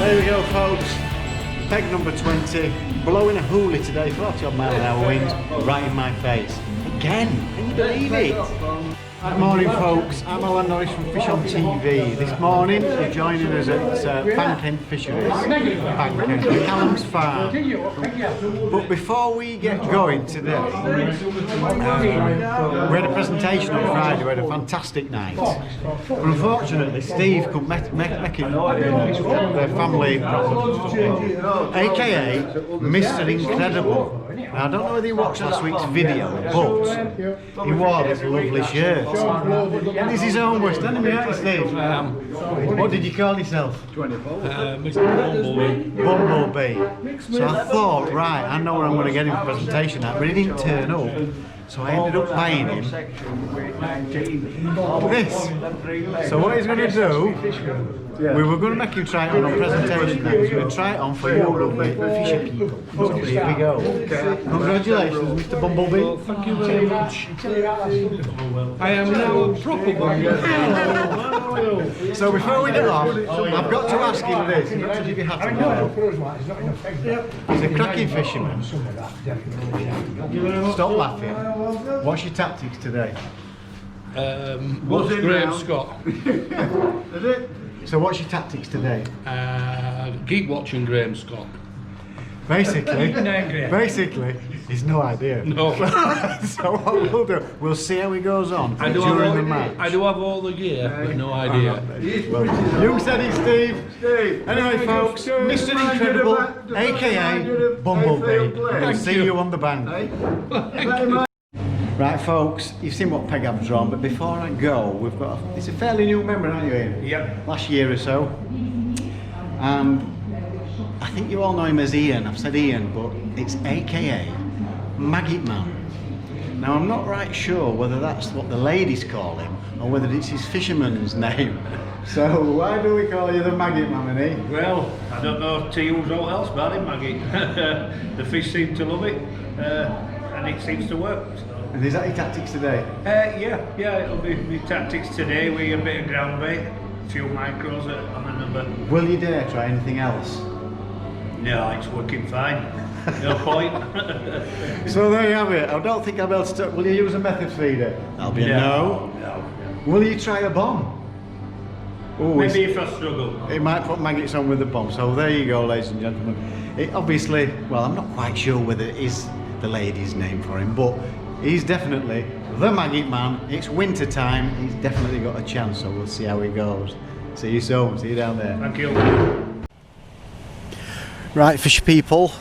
There we go, folks. Peg number 20, blowing a hoolie today, 40 odd mile an hour winds, right in my face. Again, can you believe it? Good morning, folks. I'm Nosh from FishOn TV. This morning we're joining us at Fisheries, McCallums Farm. But before we get going today, we had a presentation on Friday. We had a fantastic night. But unfortunately, Steve couldn't make it. The family problems, aka Mr. Incredible. Now, I don't know whether you watched last week's video, but he wore this lovely shirt. And he's his own worst enemy, aren't you, Steve? What did you call yourself? Mr. Bumblebee. Bumblebee. So I thought, right, I know where I'm going to get him for presentation at, but he didn't turn up. So I ended up buying him this. So what he's going to do, we were going to make him try it on presentation now. He's going to try it on for you lovely fisher people. So here we go. Congratulations, Mr. Bumblebee. Well, thank you very much. I am now a proper Bumblebee. So before we get on, I've got to ask him this. You've got to give your hat on. He's a cracking fisherman. Stop laughing. What's your tactics today? What's Graham Scott? Is it? So what's your tactics today? Keep watching Graham Scott. Basically, he's no idea. No. So what we'll do, we'll see how he goes on during the match. I do have all the gear, but no idea. Well, you said it, Steve. Anyway, folks, Mr. Incredible, aka Bumblebee. We'll see you on the bank. Right, folks, you've seen what peg I've drawn, but before I go, we've got it's a fairly new member, aren't you, Ian? Yep. Last year or so. And I think you all know him as Ian. I've said Ian, but it's AKA Maggot Man. Now, I'm not right sure whether that's what the ladies call him or whether it's his fisherman's name. So, why do we call you the Maggot Man, eh? Well, I don't know to use all else about it, Maggie. The fish seem to love it, and it seems to work. So. And is that your tactics today? Yeah, it'll be my tactics today with a bit of ground bait, a few micros on the number. Will you dare try anything else? No, it's working fine. No point. So there you have it. I don't think I'll be able to. Will you use a method feeder? That'll be a no. Will you try a bomb? Ooh, maybe if I struggle. It might put maggots on with the bomb. So there you go, ladies and gentlemen. It obviously, well, I'm not quite sure whether it is the lady's name for him, but he's definitely the Maggot Man. It's winter time. He's definitely got a chance. So we'll see how he goes. See you soon. See you down there. Thank you. Right, fish people,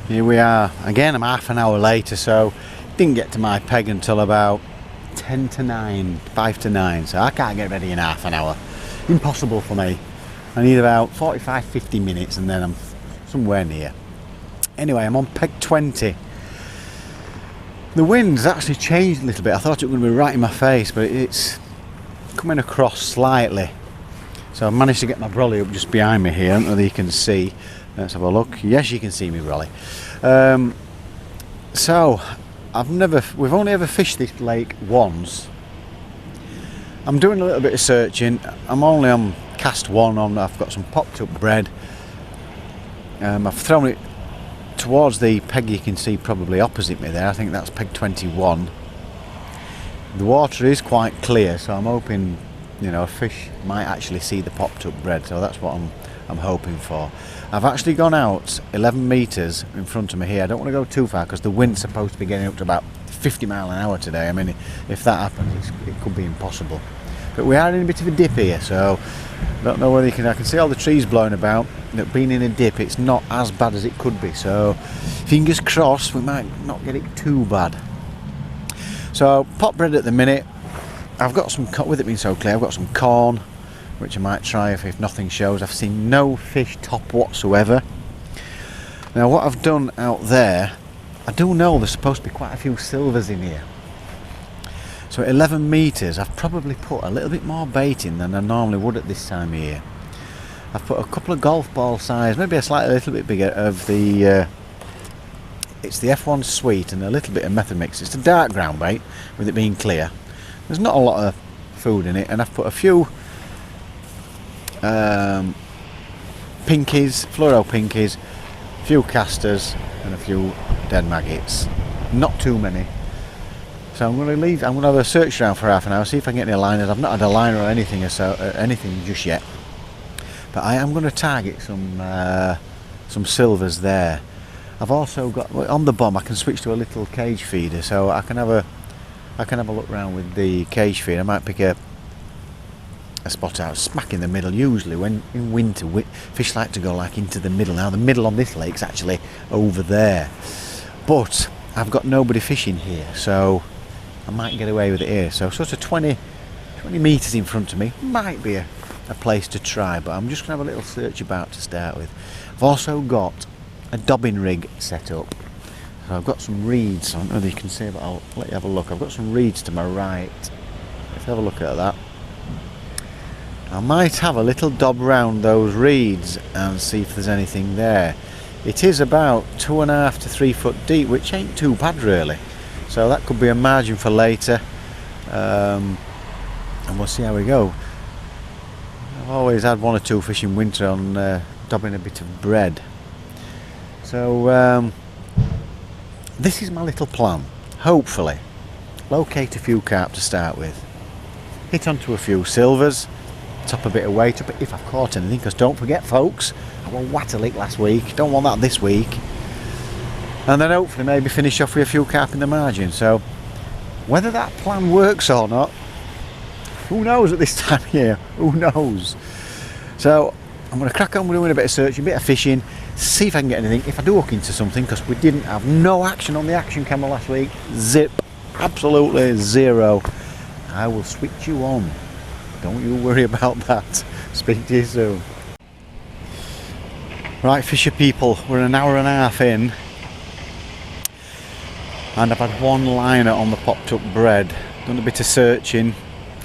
here we are. Again, I'm half an hour later, so didn't get to my peg until about 10 to 9, 5 to 9, so I can't get ready in half an hour. Impossible for me. I need about 45, 50 minutes and then I'm somewhere near. Anyway, I'm on peg 20. The wind's actually changed a little bit. I thought it was going to be right in my face, but it's coming across slightly. So I've managed to get my brolly up just behind me here. I don't know whether you can see. Let's have a look. Yes, you can see me brolly. So we've only ever fished this lake once. I'm doing a little bit of searching. I'm only on cast one on. I've got some popped up bread. I've thrown it towards the peg you can see probably opposite me there. I think that's peg 21. The water is quite clear, so I'm hoping, you know, a fish might actually see the popped up bread, so that's what I'm hoping for. I've actually gone out 11 metres in front of me here. I don't want to go too far because the wind's supposed to be getting up to about 50 mile an hour today. I mean, if that happens, it could be impossible. But we are in a bit of a dip here, so I don't know whether you can. I can see all the trees blowing about. That being in a dip, it's not as bad as it could be. So fingers crossed, we might not get it too bad. So pot bread at the minute. I've got some, with it being so clear, I've got some corn, which I might try if nothing shows. I've seen no fish top whatsoever. Now what I've done out there, I do know there's supposed to be quite a few silvers in here. So at 11 metres, I've probably put a little bit more bait in than I normally would at this time of year. I've put a couple of golf ball size, maybe a little bit bigger of the, it's the F1 Sweet and a little bit of method mix. It's a dark ground bait with it being clear. There's not a lot of food in it, and I've put a few pinkies, fluoro pinkies, a few casters and a few dead maggots. Not too many. So I'm going to have a search around for half an hour, see if I can get any liners. I've not had a liner or anything just yet. But I am going to target some silvers there. I've also got on the bomb. I can switch to a little cage feeder, so I can have a look around with the cage feeder. I might pick a spot out smack in the middle. Usually, when in winter, fish like to go like into the middle. Now the middle on this lake's actually over there, but I've got nobody fishing here, so I might get away with it here. So sort of 20 metres in front of me might be a place to try, but I'm just going to have a little search about to start with. I've also got a dobbin rig set up. So I've got some reeds. I don't know whether you can see, but I'll let you have a look. I've got some reeds to my right. Let's have a look at that. I might have a little dob round those reeds and see if there's anything there. It is about 2.5 to 3 foot deep, which ain't too bad really. So that could be a margin for later, and we'll see how we go. I've always had 1 or 2 fish in winter on dobbing a bit of bread. So this is my little plan. Hopefully locate a few carp to start with, hit onto a few silvers, top a bit of weight up if I've caught anything, because don't forget folks, I won Watterlick last week, don't want that this week. And then hopefully maybe finish off with a few carp in the margin. So whether that plan works or not, who knows at this time of year, who knows. So I'm going to crack on with doing a bit of searching, a bit of fishing, see if I can get anything. If I do hook into something, because we didn't have no action on the action camera last week, zip, absolutely zero, I will switch you on. Don't you worry about that. Speak to you soon. Right, fisher people, we're an hour and a half in, and I've had 1 liner on the popped up bread. Done a bit of searching.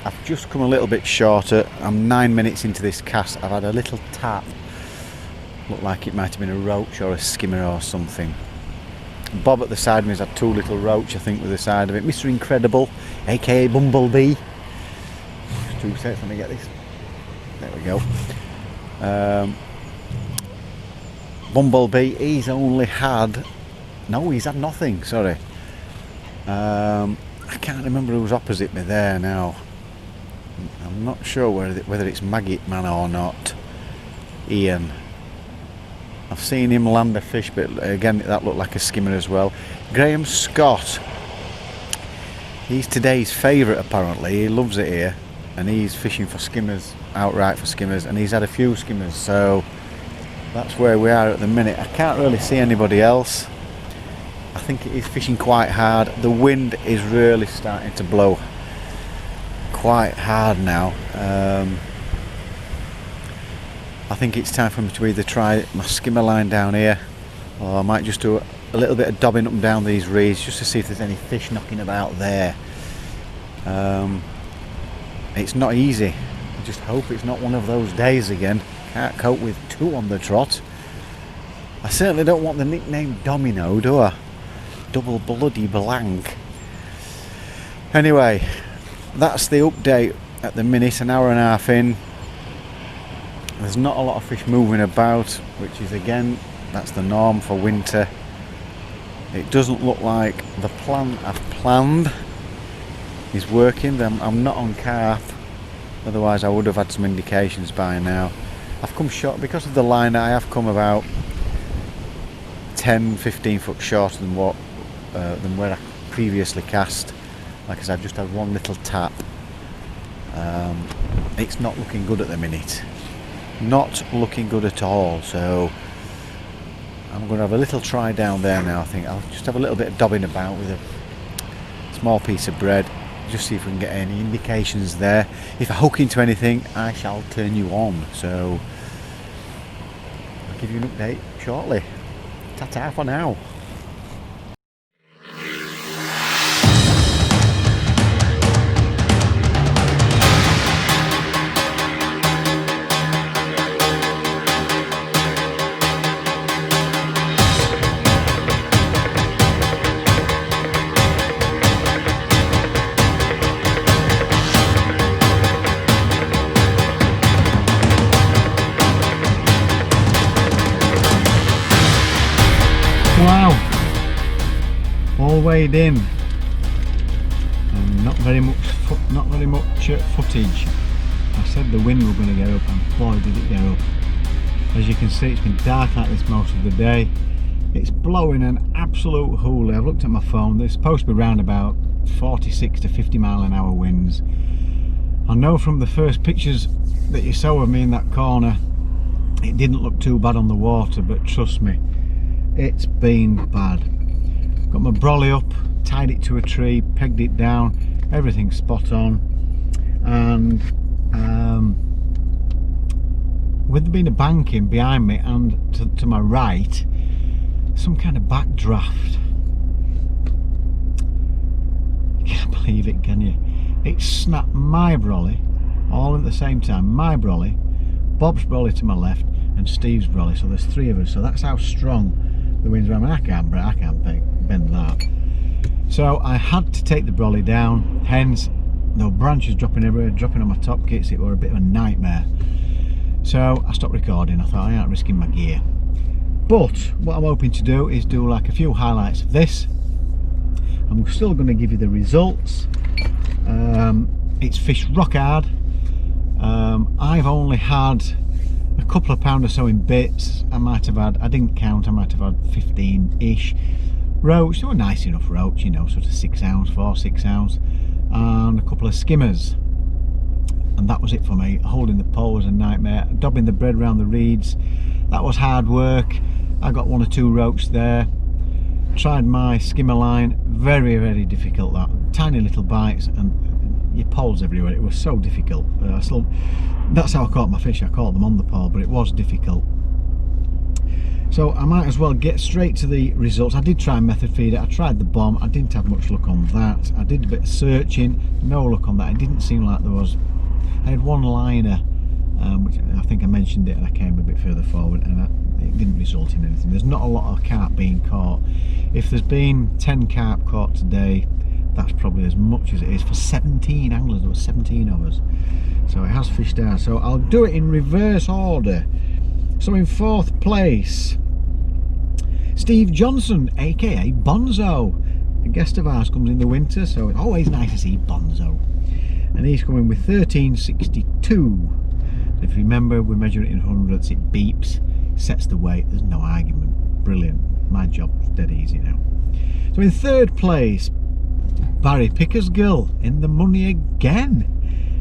I've just come a little bit shorter. I'm 9 minutes into this cast. I've had a little tap. Looked like it might have been a roach or a skimmer or something. Bob at the side of me has had 2 little roach, I think, with the side of it. Mr. Incredible, aka Bumblebee. 2 sets, let me get this. There we go. Bumblebee, he's only had... No, he's had nothing, sorry. I can't remember who's opposite me there now. I'm not sure whether it's Maggot Man or not. Ian. I've seen him land a fish, but again that looked like a skimmer as well. Graham Scott. He's today's favourite apparently. He loves it here, and he's fishing for skimmers, outright for skimmers, and he's had a few skimmers. So that's where we are at the minute. I can't really see anybody else. I think it is fishing quite hard. The wind is really starting to blow quite hard now. I think it's time for me to either try my skimmer line down here, or I might just do a little bit of dobbing up and down these reeds just to see if there's any fish knocking about there. It's not easy. I just hope it's not one of those days again. Can't cope with 2 on the trot. I certainly don't want the nickname Domino, do I? Double bloody blank. Anyway, that's the update at the minute, an hour and a half in. There's not a lot of fish moving about, which is again, that's the norm for winter. It doesn't look like the plan I've planned is working. I'm not on carp, otherwise I would have had some indications by now. I've come short because of the liner. I have come about 10-15 foot shorter than where I previously cast. Like I said, I've just had 1 little tap. It's not looking good at the minute, not looking good at all. So I'm going to have a little try down there now. I think I'll just have a little bit of dobbing about with a small piece of bread, just see if we can get any indications there. If I hook into anything, I shall turn you on. So I'll give you an update shortly. Ta-ta for now. weighed in, and not very much footage. I said the wind was going to get up, and boy did it get up. As you can see, it's been dark like this most of the day. It's blowing an absolute hoolie. I've looked at my phone. There's supposed to be around about 46 to 50 mile an hour winds. I know from the first pictures that you saw of me in that corner, it didn't look too bad on the water, but trust me, it's been bad. Got my brolly up, tied it to a tree, pegged it down, everything's spot on. And with there being a banking behind me and to my right, some kind of backdraft. You can't believe it, can you? It snapped my brolly all at the same time. My brolly, Bob's brolly to my left, and Steve's brolly. So there's three of us. So that's how strong the winds are. I mean, I can't bend that. So I had to take the brolly down. Hence, there were branches dropping everywhere, dropping on my top kits. It was a bit of a nightmare. So I stopped recording. I thought I ain't risking my gear. But what I'm hoping to do is do like a few highlights of this. I'm still going to give you the results. It's fished rock hard. I've only had a couple of pound or so in bits. I might have had, I didn't count, I might have had 15-ish roach. They were nice enough roach, you know, sort of 6 ounce, 4-6 ounce, and a couple of skimmers. And that was it for me. Holding the pole was a nightmare. Dobbing the bread around the reeds, that was hard work. I got 1 or 2 roach there. Tried my skimmer line, very, very difficult. That tiny little bites and your poles everywhere. It was so difficult. That's how I caught my fish. I caught them on the pole, but it was difficult. So I might as well get straight to the results. I did try method feeder. I tried the bomb. I didn't have much luck on that. I did a bit of searching. No luck on that. It didn't seem like there was. I had one liner, which I think I mentioned it, and I came a bit further forward, and it didn't result in anything. There's not a lot of carp being caught. If there's been 10 carp caught today, that's probably as much as it is for 17 anglers. There were 17 of us, so it has fished out. So I'll do it in reverse order. So in 4th place, Steve Johnson, aka Bonzo. A guest of ours, comes in the winter, so it's always nice to see Bonzo. And he's coming with 1362. If you remember, we measure it in hundredths. It beeps, sets the weight. There's no argument. Brilliant. My job's dead easy now. So in 3rd place, Barry Pickersgill in the money again.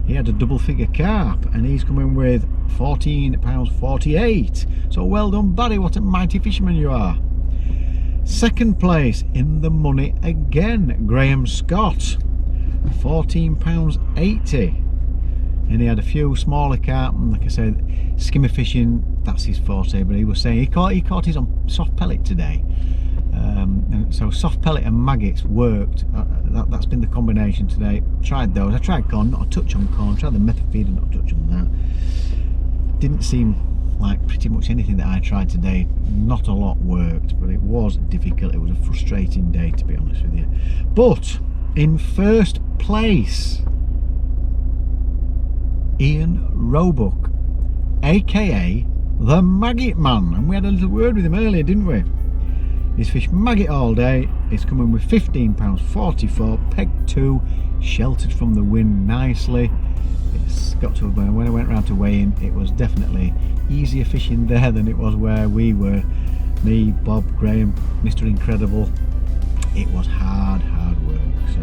He had a double figure carp, and he's coming with £14.48. So well done, Barry. What a mighty fisherman you are. 2nd place in the money again, Graham Scott, £14.80. And he had a few smaller carp, and like I said, skimmer fishing, that's his forte. But he was saying he caught his on soft pellet today. And so soft pellet and maggots worked. That's been the combination today. Tried those. I tried corn, not a touch on corn. Tried the method feeder, not a touch on that. Didn't seem like pretty much anything that I tried today. Not a lot worked, but it was difficult. It was a frustrating day, to be honest with you. But in 1st place, Ian Roebuck, aka the Maggot Man, and we had a little word with him earlier, didn't we? He's fished maggot all day. He's coming with £15.44, peg 2, sheltered from the wind nicely. It's got to, when I went round to weigh in, it was definitely easier fishing there than it was where we were. Me, Bob, Graham, Mr. Incredible. It was hard work. So,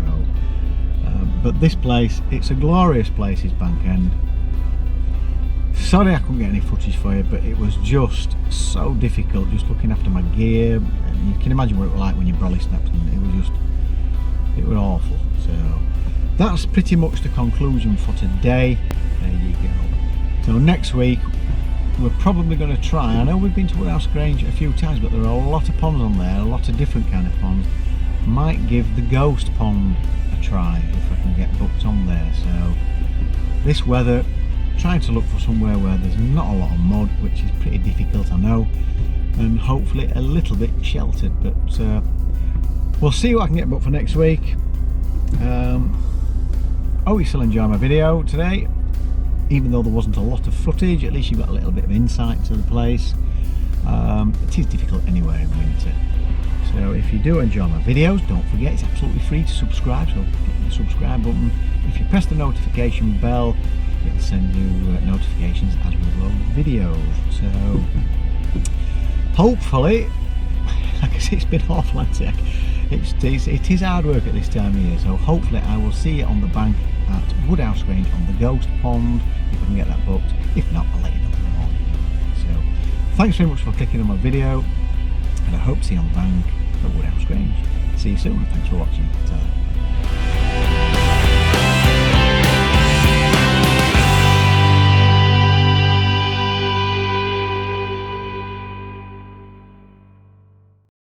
but this place, it's a glorious place, his bank end. Sorry I couldn't get any footage for you, but it was just so difficult just looking after my gear. And you can imagine what it was like when your brolly snaps, and it was awful. So that's pretty much the conclusion for today. There you go. So next week we're probably going to try, I know we've been to Woodhouse Grange a few times, but there are a lot of ponds on there, a lot of different kind of ponds. Might give the Ghost Pond a try if I can get booked on there. So this weather, trying to look for somewhere where there's not a lot of mud, which is pretty difficult, I know, and hopefully a little bit sheltered. But we'll see what I can get booked for next week. Hope you still enjoy my video today, even though there wasn't a lot of footage. At least you got a little bit of insight to the place. It is difficult anywhere in winter, So if you do enjoy my videos, don't forget it's absolutely free to subscribe, so click the subscribe button. If you press the notification bell, it'll send you notifications as we upload videos. So hopefully, like I say, it's been awful, hasn't it? It is hard work at this time of year, so hopefully I will see you on the bank at Woodhouse Grange on the Ghost Pond, if I can get that booked. If not, I'll let you know in the morning. So thanks very much for clicking on my video, and I hope to see you on the bank at Woodhouse Grange. See you soon, thanks for watching. Ta-ra.